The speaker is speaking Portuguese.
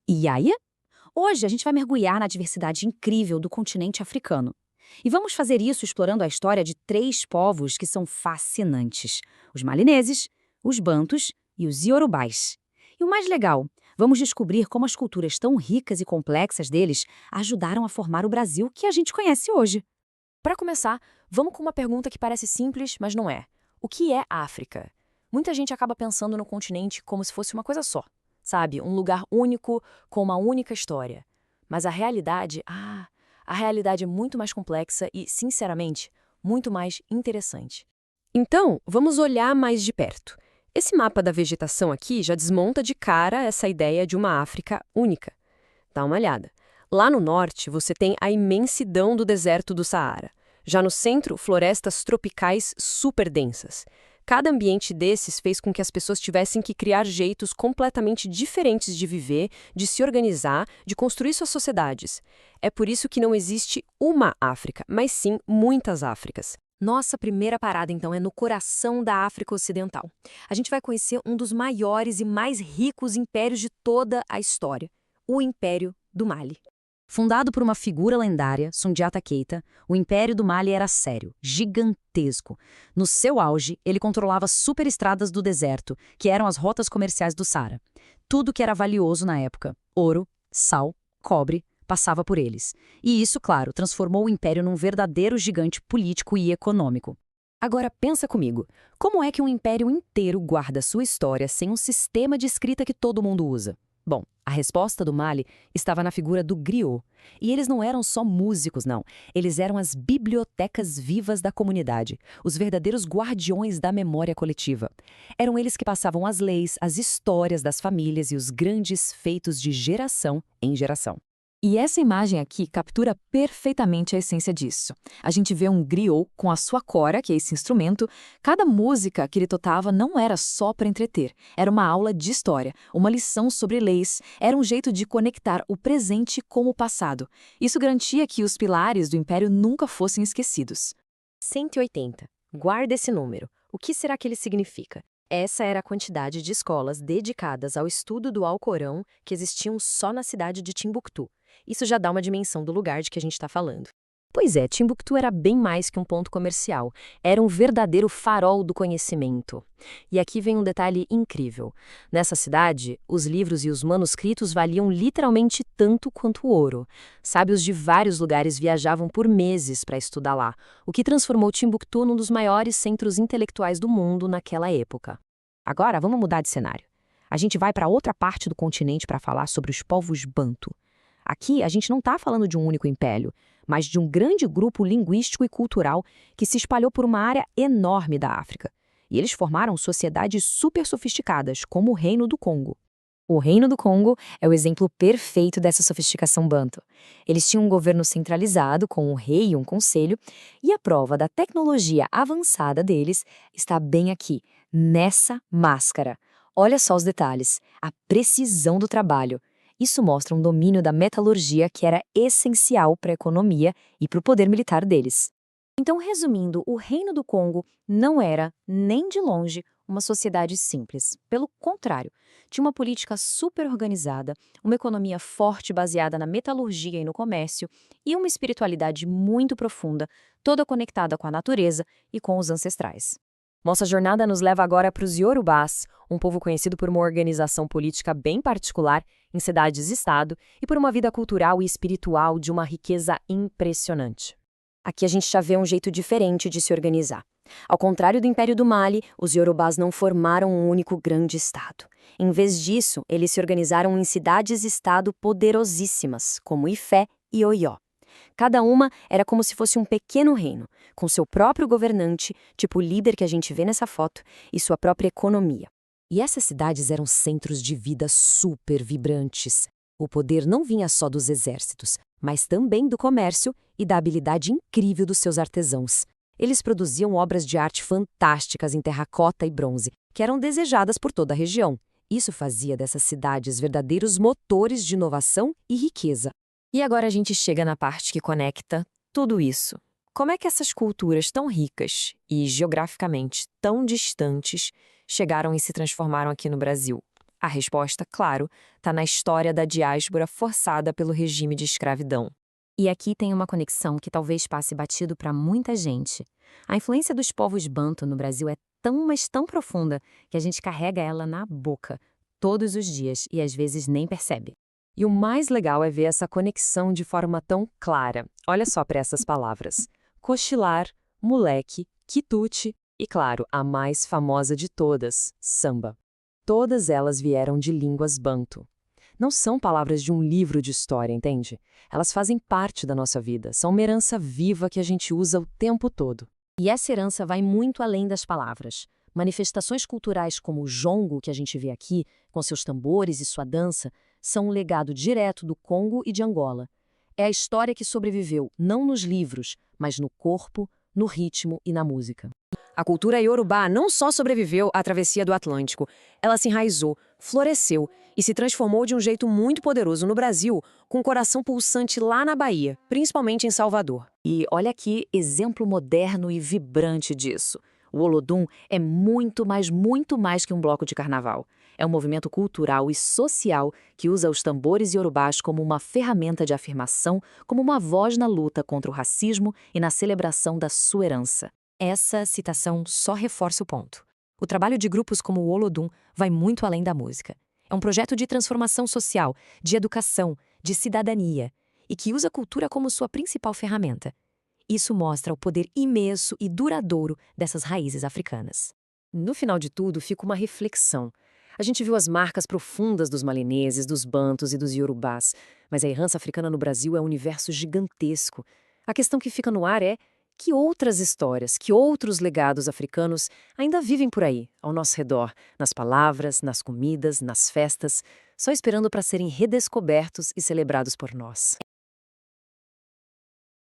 E aí? Hoje a gente vai mergulhar na diversidade incrível do continente africano. E vamos fazer isso explorando a história de três povos que são fascinantes: os malineses, os bantus e os iorubás. E o mais legal, vamos descobrir como as culturas tão ricas e complexas deles ajudaram a formar o Brasil que a gente conhece hoje. Para começar, vamos com uma pergunta que parece simples, mas não é. O que é África? Muita gente acaba pensando no continente como se fosse uma coisa só, sabe? Um lugar único, com uma única história. Mas a realidade é muito mais complexa e, sinceramente, muito mais interessante. Então, vamos olhar mais de perto. Esse mapa da vegetação aqui já desmonta de cara essa ideia de uma África única. Dá uma olhada. Lá no norte, você tem a imensidão do deserto do Saara. Já no centro, florestas tropicais super densas. Cada ambiente desses fez com que as pessoas tivessem que criar jeitos completamente diferentes de viver, de se organizar, de construir suas sociedades. É por isso que não existe uma África, mas sim muitas Áfricas. Nossa primeira parada, então, é no coração da África Ocidental. A gente vai conhecer um dos maiores e mais ricos impérios de toda a história, o Império do Mali. Fundado por uma figura lendária, Sundiata Keita, o Império do Mali era sério, gigantesco. No seu auge, ele controlava superestradas do deserto, que eram as rotas comerciais do Saara. Tudo que era valioso na época, ouro, sal, cobre, passava por eles. E isso, claro, transformou o império num verdadeiro gigante político e econômico. Agora pensa comigo, como é que um império inteiro guarda sua história sem um sistema de escrita que todo mundo usa? Bom, a resposta do Mali estava na figura do griot. E eles não eram só músicos, não. Eles eram as bibliotecas vivas da comunidade, os verdadeiros guardiões da memória coletiva. Eram eles que passavam as leis, as histórias das famílias e os grandes feitos de geração em geração. E essa imagem aqui captura perfeitamente a essência disso. A gente vê um griot com a sua cora, que é esse instrumento. Cada música que ele tocava não era só para entreter, era uma aula de história, uma lição sobre leis, era um jeito de conectar o presente com o passado. Isso garantia que os pilares do império nunca fossem esquecidos. 180. Guarda esse número. O que será que ele significa? Essa era a quantidade de escolas dedicadas ao estudo do Alcorão que existiam só na cidade de Timbuktu. Isso já dá uma dimensão do lugar de que a gente está falando. Pois é, Timbuktu era bem mais que um ponto comercial. Era um verdadeiro farol do conhecimento. E aqui vem um detalhe incrível. Nessa cidade, os livros e os manuscritos valiam literalmente tanto quanto o ouro. Sábios de vários lugares viajavam por meses para estudar lá, o que transformou Timbuktu num dos maiores centros intelectuais do mundo naquela época. Agora, vamos mudar de cenário. A gente vai para outra parte do continente para falar sobre os povos Bantu. Aqui, a gente não está falando de um único império, mas de um grande grupo linguístico e cultural que se espalhou por uma área enorme da África. E eles formaram sociedades super sofisticadas, como o Reino do Congo. O Reino do Congo é o exemplo perfeito dessa sofisticação banto. Eles tinham um governo centralizado, com um rei e um conselho, e a prova da tecnologia avançada deles está bem aqui, nessa máscara. Olha só os detalhes, a precisão do trabalho. Isso mostra um domínio da metalurgia que era essencial para a economia e para o poder militar deles. Então, resumindo, o Reino do Congo não era, nem de longe, uma sociedade simples. Pelo contrário, tinha uma política super organizada, uma economia forte baseada na metalurgia e no comércio, e uma espiritualidade muito profunda, toda conectada com a natureza e com os ancestrais. Nossa jornada nos leva agora para os Iorubás, um povo conhecido por uma organização política bem particular em cidades-estado e por uma vida cultural e espiritual de uma riqueza impressionante. Aqui a gente já vê um jeito diferente de se organizar. Ao contrário do Império do Mali, os Iorubás não formaram um único grande estado. Em vez disso, eles se organizaram em cidades-estado poderosíssimas, como Ifé e Oió. Cada uma era como se fosse um pequeno reino, com seu próprio governante, tipo o líder que a gente vê nessa foto, e sua própria economia. E essas cidades eram centros de vida super vibrantes. O poder não vinha só dos exércitos, mas também do comércio e da habilidade incrível dos seus artesãos. Eles produziam obras de arte fantásticas em terracota e bronze, que eram desejadas por toda a região. Isso fazia dessas cidades verdadeiros motores de inovação e riqueza. E agora a gente chega na parte que conecta tudo isso. Como é que essas culturas tão ricas e geograficamente tão distantes chegaram e se transformaram aqui no Brasil? A resposta, claro, está na história da diáspora forçada pelo regime de escravidão. E aqui tem uma conexão que talvez passe batido para muita gente. A influência dos povos banto no Brasil é tão, mas tão profunda que a gente carrega ela na boca, todos os dias, e às vezes nem percebe. E o mais legal é ver essa conexão de forma tão clara. Olha só para essas palavras: cochilar, moleque, quitute e, claro, a mais famosa de todas, samba. Todas elas vieram de línguas banto. Não são palavras de um livro de história, entende? Elas fazem parte da nossa vida, são uma herança viva que a gente usa o tempo todo. E essa herança vai muito além das palavras. Manifestações culturais como o jongo, que a gente vê aqui, com seus tambores e sua dança, são um legado direto do Congo e de Angola. É a história que sobreviveu não nos livros, mas no corpo, no ritmo e na música. A cultura iorubá não só sobreviveu à travessia do Atlântico, ela se enraizou, floresceu e se transformou de um jeito muito poderoso no Brasil, com um coração pulsante lá na Bahia, principalmente em Salvador. E olha aqui, exemplo moderno e vibrante disso. O Olodum é muito mais que um bloco de carnaval. É um movimento cultural e social que usa os tambores iorubás como uma ferramenta de afirmação, como uma voz na luta contra o racismo e na celebração da sua herança. Essa citação só reforça o ponto. O trabalho de grupos como o Olodum vai muito além da música. É um projeto de transformação social, de educação, de cidadania, e que usa a cultura como sua principal ferramenta. Isso mostra o poder imenso e duradouro dessas raízes africanas. No final de tudo, fica uma reflexão. A gente viu as marcas profundas dos malineses, dos bantos e dos iorubás, mas a herança africana no Brasil é um universo gigantesco. A questão que fica no ar é: que outras histórias, que outros legados africanos ainda vivem por aí, ao nosso redor, nas palavras, nas comidas, nas festas, só esperando para serem redescobertos e celebrados por nós?